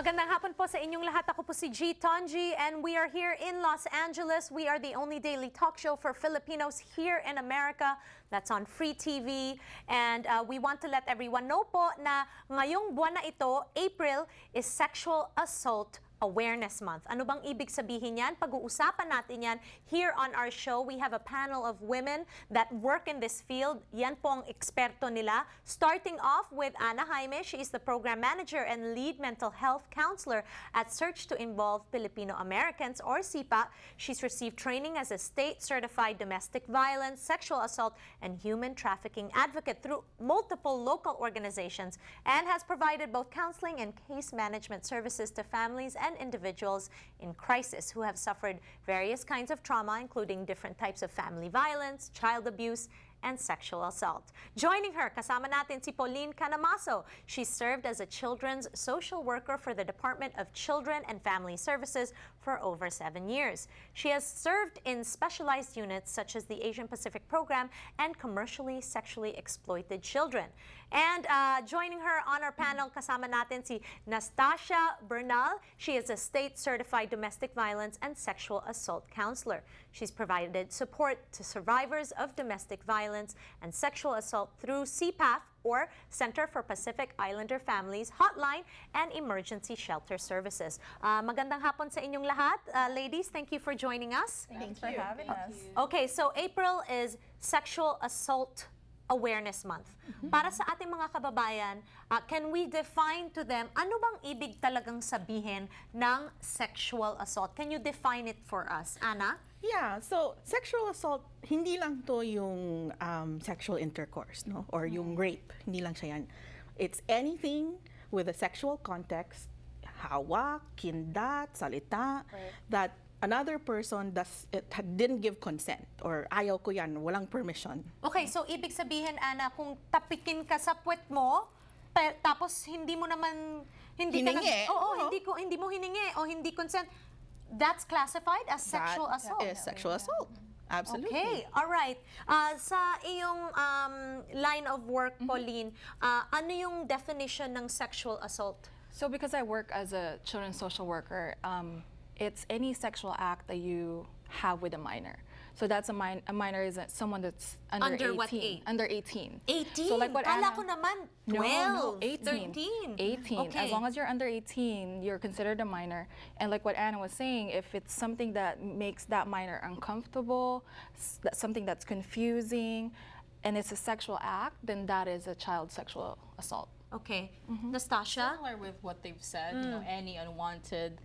Magandang hapon po sa inyong lahat. Ako po si G. Tonji and we are here in Los Angeles. We are the only daily talk show for Filipinos here in America that's on free TV. And we want to let everyone know po na ngayong buwan na ito, April, is Sexual Assault Awareness Month. Ano bang ibig sabihin yan? Pag-uusapan natin yan here on our show. We have a panel of women that work in this field. Yan po ang eksperto nila. Starting off with Ana Jaime. She is the program manager and lead mental health counselor at Search to Involve Filipino Americans, or SIPA. She's received training as a state-certified domestic violence, sexual assault, and human trafficking advocate through multiple local organizations and has provided both counseling and case management services to families and individuals in crisis who have suffered various kinds of trauma, including different types of family violence, child abuse, and sexual assault. Joining her, kasama natin si Pauline Canamaso. She served as a children's social worker for the Department of Children and Family Services for over 7 years. She has served in specialized units such as the Asian Pacific Program and commercially sexually exploited children. And joining her on our panel, kasama natin si Nastasia Bernal. She is a state-certified domestic violence and sexual assault counselor. She's provided support to survivors of domestic violence and sexual assault through CPAF, or Center for Pacific Islander Families Hotline and Emergency Shelter Services. Magandang hapon sa inyong lahat. Ladies, thank you for joining us. Thanks for having us. Okay, so April is Sexual Assault Awareness Month. Para sa ating mga kababayan, can we define to them ano bang ibig talagang sabihin ng sexual assault? Can you define it for us? Ana? Yeah, so sexual assault, hindi lang to yung sexual intercourse, no? Or yung rape, hindi lang siya yan. It's anything with a sexual context, hawak, kindat, salita, that another person didn't give consent or ayaw ko yan, walang permission. Okay, so ibig sabihin, Ana, kung tapikin ka sa puwet mo, tapos hindi mo naman, Hiningi. Hindi mo hiningi o hindi consent, that's classified as sexual assault. Is sexual assault. Absolutely. Okay, all right. Sa iyong line of work, Pauline, ano yung definition ng sexual assault? So because I work as a children's social worker, it's any sexual act that you have with a minor. So that's a minor is someone that's under 18. What age? Under 18. 18? So like what Kala Ana, ko naman 12, no, 18. 13. 18. Okay. As long as you're under 18, you're considered a minor. And like what Ana was saying, if it's something that makes that minor uncomfortable, something that's confusing, and it's a sexual act, then that is a child sexual assault. Okay. Nastasia? Similar with what they've said, you know, any unwanted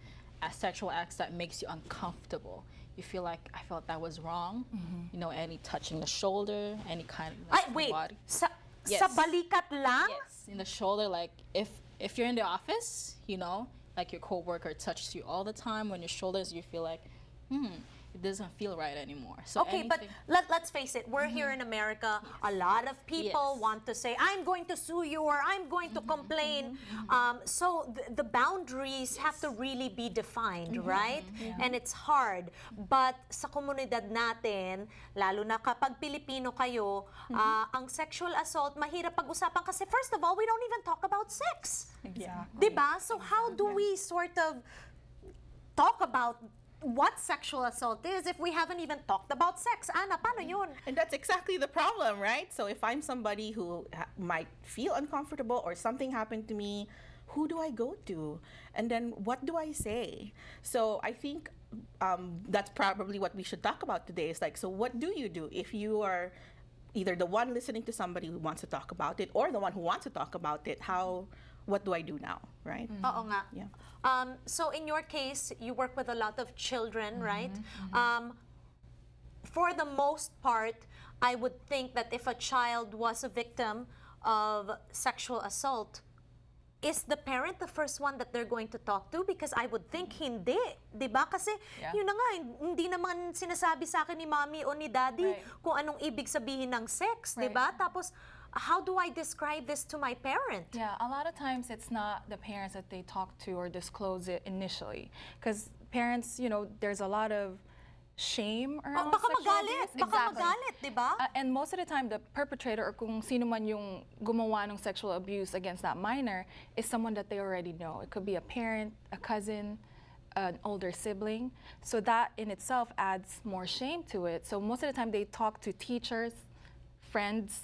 sexual acts that makes you uncomfortable. You feel like, I felt that was wrong. You know, any touching the shoulder, any kind of Ay, wait. body. Sa Yes. balikat lang? Yes, in the shoulder, like if you're in the office, you know, like your coworker touches you all the time on your shoulders, you feel like, it doesn't feel right anymore. So Okay, but let's face it, we're here in America. A lot of people Yes. want to say, I'm going to sue you or I'm going to complain. So the boundaries have to really be defined, right? And it's hard. But sa komunidad natin, lalo na kapag Pilipino kayo, ang sexual assault, mahirap pag-usapan kasi first of all, we don't even talk about sex. Exactly. Diba? So how do we sort of talk about what sexual assault is if we haven't even talked about sex? Ana, paano yun? And that's exactly the problem, right? So if I'm somebody who might feel uncomfortable or something happened to me, who do I go to? And then what do I say? So I think that's probably what we should talk about today. Is like, so what do you do if you are either the one listening to somebody who wants to talk about it or the one who wants to talk about it? What do I do now, right? Oo nga. Yeah. So in your case, you work with a lot of children, right? For the most part, I would think that if a child was a victim of sexual assault, is the parent the first one that they're going to talk to? Because I would think hindi. Diba? Kasi yun na nga, hindi naman sinasabi sa akin ni mommy o ni daddy kung anong ibig sabihin ng sex. Diba? Tapos, how do I describe this to my parent? Yeah, a lot of times it's not the parents that they talk to or disclose it initially. Because parents, you know, there's a lot of shame around Baka sexual magalit, abuse. baka magalit, di ba? And most of the time, the perpetrator or kung sino man yung gumawa ng sexual abuse against that minor is someone that they already know. It could be a parent, a cousin, an older sibling. So that in itself adds more shame to it. So most of the time they talk to teachers, friends,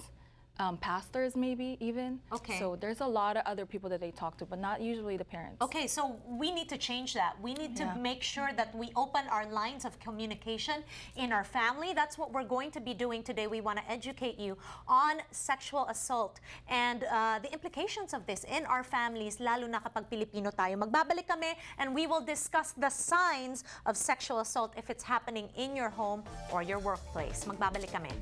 pastors maybe even. Okay. So there's a lot of other people that they talk to, but not usually the parents. Okay, so we need to change that. We need to make sure that we open our lines of communication in our family. That's what we're going to be doing today. We want to educate you on sexual assault and the implications of this in our families, lalo na kapag Pilipino tayo. Magbabalik kami and we will discuss the signs of sexual assault if it's happening in your home or your workplace. Magbabalik kami.